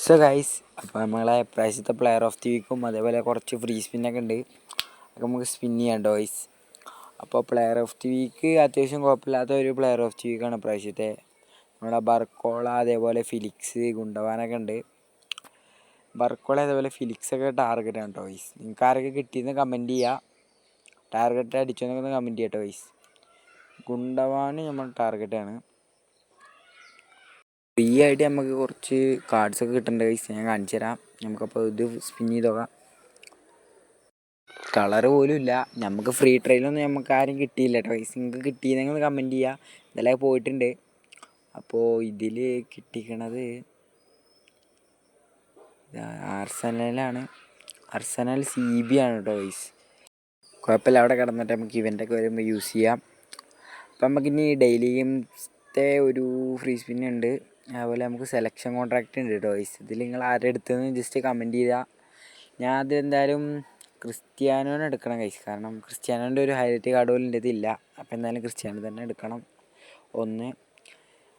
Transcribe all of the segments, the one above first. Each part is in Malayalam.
സോ ഗൈസ്, അപ്പോൾ നമ്മളെ പ്രാവശ്യത്തെ പ്ലെയർ ഓഫ് ദി വീക്കും അതേപോലെ കുറച്ച് ഫ്രീ സ്പിന്നൊക്കെ ഉണ്ട്. അതൊക്കെ നമുക്ക് സ്പിൻ ചെയ്യാം ഗൈസ്. അപ്പോൾ പ്ലെയർ ഓഫ് ദി വീക്ക് അത്യാവശ്യം കുഴപ്പമില്ലാത്ത ഒരു പ്ലെയർ ഓഫ് ദി വീക്കാണ് പ്രാവശ്യത്തെ. നമ്മുടെ ബർക്കോള, അതേപോലെ ഫിലിക്സ്, ഗുണ്ടവാനൊക്കെ ഉണ്ട്. ബർക്കോള അതേപോലെ ഫിലിക്സൊക്കെ ടാർഗറ്റാണ് കേട്ടോ ഗൈസ്. നിങ്ങൾക്ക് ആരൊക്കെ കിട്ടിയെന്ന് കമൻറ്റ് ചെയ്യുക. ടാർഗറ്റ് അടിച്ചോന്നൊക്കെ ഒന്ന് കമൻറ്റ് ചെയ്യാം കേട്ടോ ഗൈസ്. ഗുണ്ടവാന് നമ്മൾ ടാർഗറ്റാണ്. ഫ്രീ ആയിട്ട് നമുക്ക് കുറച്ച് കാർഡ്സൊക്കെ കിട്ടുന്നുണ്ട് ഗൈസ്. ഞാൻ കാണിച്ചു തരാം. നമുക്കപ്പോൾ ഇത് സ്പിൻ ചെയ്ത് നോക്കാം. കളർ പോലും ഇല്ല. നമുക്ക് ഫ്രീ ട്രയലൊന്നും നമുക്ക് ആരും കിട്ടിയില്ല കേട്ടോ ഗൈസ്. നിങ്ങൾക്ക് കിട്ടിയെന്നെങ്കിൽ കമൻറ്റ് ചെയ്യുക. ഇതെല്ലാം പോയിട്ടുണ്ട്. അപ്പോൾ ഇതിൽ കിട്ടിക്കണത് ആർസനലാണ്. ആർസനൽ CB ആണ് കേട്ടോ ഗൈസ്. കുഴപ്പമില്ല, അവിടെ കിടന്നിട്ട് നമുക്ക് ഇവൻ്റൊക്കെ വരുമ്പോൾ യൂസ് ചെയ്യാം. അപ്പം നമുക്കിനി ഡെയിലി ഗെയിംസത്തെ ഒരു ഫ്രീ സ്പിന്നുണ്ട്. അതുപോലെ നമുക്ക് സെലക്ഷൻ കോൺട്രാക്റ്റ് ഉണ്ട് കേട്ടോ ഗൈസ്. ഇതിൽ നിങ്ങൾ ആരുടെ അടുത്തെന്ന് ജസ്റ്റ് കമൻറ്റ് ചെയ്താൽ ഞാൻ അത് എന്തായാലും ക്രിസ്ത്യാനോനെ എടുക്കണം ഗൈസ്. കാരണം ക്രിസ്ത്യാനോൻ്റെ ഒരു ഹൈലൈറ്റ് കാർഡ് പോലും എൻ്റെ ഇതില്ല. അപ്പോൾ എന്തായാലും ക്രിസ്ത്യാനോ തന്നെ എടുക്കണം ഒന്ന്.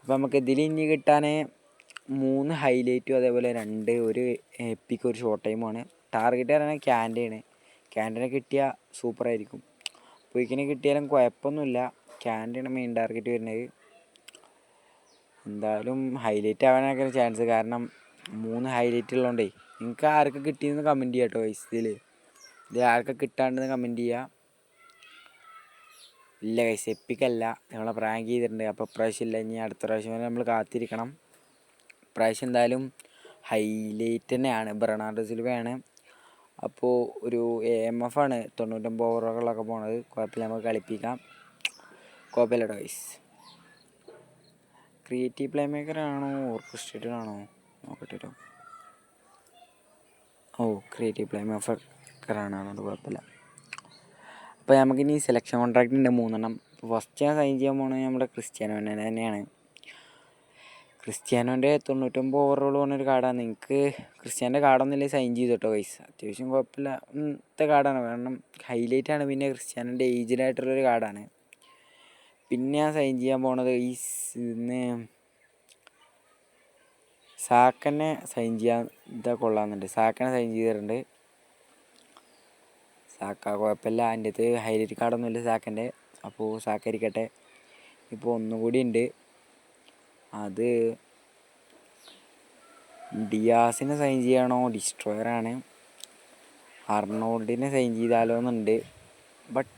അപ്പോൾ നമുക്ക് ഇതിൽ ഇനി കിട്ടാൻ 3 ഹൈലൈറ്റും അതേപോലെ 2 ഒരു എപ്പിക്ക് ഒരു ഷോർട്ട് ടൈമുമാണ്. ടാർഗറ്റ് പറയുന്നത് ക്യാൻറ്റയാണ്. ക്യാൻറ്റനെ കിട്ടിയാൽ സൂപ്പറായിരിക്കും. പൊയ്ക്കിനെ കിട്ടിയാലും കുഴപ്പമൊന്നുമില്ല. ക്യാൻറ്റയാണ് മെയിൻ ടാർഗറ്റ് വരുന്നത്. എന്തായാലും ഹൈലൈറ്റ് ആവാനൊക്കെ ചാൻസ്, കാരണം 3 ഹൈലൈറ്റ് ഉള്ളതുകൊണ്ടേ. നിങ്ങൾക്ക് ആർക്ക് കിട്ടിയെന്ന് കമൻറ്റ് ചെയ്യാം കേട്ടോ ഗൈസ്. ഇത് ആർക്ക് കിട്ടാണ്ടെന്ന് കമൻറ്റ് ചെയ്യുക. ഇല്ല ഗൈസ്, എപ്പിക്കല്ല, നമ്മളെ പ്രാങ്ക് ചെയ്തിട്ടുണ്ട്. അപ്പോൾ ഇപ്രാവശ്യം ഇല്ല, ഇനി അടുത്ത പ്രാവശ്യം വരെ നമ്മൾ കാത്തിരിക്കണം. ഇപ്രാവശ്യം എന്തായാലും ഹൈലൈറ്റ് തന്നെയാണ്, ബെർണാർഡോ സിൽവയാണ്. അപ്പോൾ ഒരു AMF ആണ് 99 ഓവറുകളൊക്കെ പോണത്. കുഴപ്പമില്ല, നമുക്ക് കളിപ്പിക്കാം. കുഴപ്പമില്ല കേട്ടോ ഗൈസ്. ക്രിയേറ്റീവ് പ്ലേ മേക്കറാണോ ഓർക്കസ്ട്രേറ്റഡ് ആണോ നോക്കട്ടെ കേട്ടോ. ക്രിയേറ്റീവ് പ്ലേ മേക്കറാണ്, അതുകൊണ്ട് കുഴപ്പമില്ല. അപ്പോൾ നമുക്കിനി സെലക്ഷൻ കോൺട്രാക്റ്റ് ഉണ്ട് 3 എണ്ണം. ഫസ്റ്റ് ഞാൻ സൈൻ ചെയ്യാൻ പോകുന്നത് നമ്മുടെ ക്രിസ്ത്യാനോനെ തന്നെയാണ്. ക്രിസ്ത്യാനോൻ്റെ 99 ഓവറോൾ പറഞ്ഞൊരു കാർഡാണ്. നിങ്ങൾക്ക് ക്രിസ്ത്യാനോൻ്റെ കാർഡൊന്നുമില്ലേ സൈൻ ചെയ്തു കേട്ടോ ഗൈസ്. അത്യാവശ്യം കുഴപ്പമില്ല ഇന്നത്തെ കാർഡാണ്, കാരണം ഹൈലൈറ്റാണ്. പിന്നെ ക്രിസ്ത്യാനോൻ്റെ ഏജ്ഡായിട്ടുള്ളൊരു കാർഡാണ്. പിന്നെ ഞാൻ സൈൻ ചെയ്യാൻ പോണത് ഇന്ന് സാക്കനെ സൈൻ ചെയ്യാൻ കൊള്ളാമെന്നുണ്ട്. സാക്കനെ സൈൻ ചെയ്തിട്ടുണ്ട്. സാക്ക കുഴപ്പമില്ല, അതിൻ്റെ അടുത്ത് ഹൈലൈറ്റ് കാർഡൊന്നുമില്ല സാക്കൻ്റെ. അപ്പോൾ സാക്ക ഇരിക്കട്ടെ. ഇപ്പോൾ ഒന്നുകൂടി ഉണ്ട്, അത് ഡിയാസിനെ സൈൻ ചെയ്യണോ ഡിസ്ട്രോയറാണ്. അർണോൾഡിനെ സൈൻ ചെയ്താലോ എന്നുണ്ട്. ബട്ട്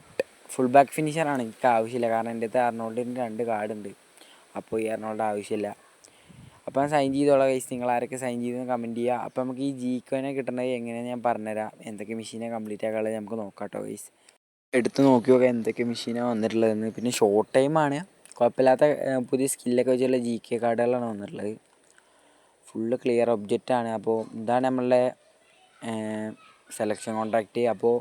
ഫുൾ ബാക്ക് ഫിനിഷറാണ്, എനിക്ക് ആവശ്യമില്ല. കാരണം എൻ്റെ അടുത്ത് അർണോൾഡിൻ്റെ 2 കാർഡുണ്ട്. അപ്പോൾ ഈ അർണോൾഡ് ആവശ്യമില്ല. അപ്പോൾ ഞാൻ സൈൻ ചെയ്തോളാം ഗൈസ്. നിങ്ങൾ ആരൊക്കെ സൈൻ ചെയ്തെന്ന് കമൻറ്റ് ചെയ്യുക. അപ്പോൾ നമുക്ക് ഈ ജീക്കോനെ കിട്ടേണ്ടത് എങ്ങനെയാണെന്ന് ഞാൻ പറഞ്ഞുതരാം. എന്തൊക്കെ മെഷീനെ കംപ്ലീറ്റ് ആക്കാനുള്ളത് നമുക്ക് നോക്കാം കേട്ടോ ഗൈസ്. എടുത്ത് നോക്കി നോക്കാം എന്തൊക്കെ മെഷീനാണ് വന്നിട്ടുള്ളതെന്ന്. പിന്നെ ഷോർട്ട് ടൈമാണ്, കുഴപ്പമില്ലാത്ത പുതിയ സ്കില്ലൊക്കെ വെച്ചുള്ള GK കാർഡുകളാണ് വന്നിട്ടുള്ളത്. ഫുള്ള് ക്ലിയർ ഒബ്ജക്റ്റാണ്. അപ്പോൾ ഇതാണ് നമ്മളുടെ സെലക്ഷൻ കോൺട്രാക്റ്റ്. അപ്പോൾ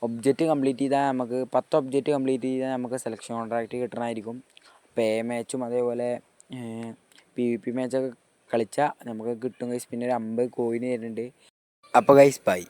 ഒബ്ജക്റ്റ് കംപ്ലീറ്റ് ചെയ്താൽ നമുക്ക് 10 ഒബ്ജക്റ്റ് കംപ്ലീറ്റ് ചെയ്താൽ നമുക്ക് സെലക്ഷൻ കോൺട്രാക്റ്റ് കിട്ടണമായിരിക്കും. അപ്പോൾ മാച്ചും അതേപോലെ PvP മാച്ചൊക്കെ കളിച്ചാൽ നമുക്ക് കിട്ടും ഗൈസ്. പിന്നെ ഒരു 50 കോയിൻ വരുന്നുണ്ട്. അപ്പോൾ ഗൈസ് ബൈ.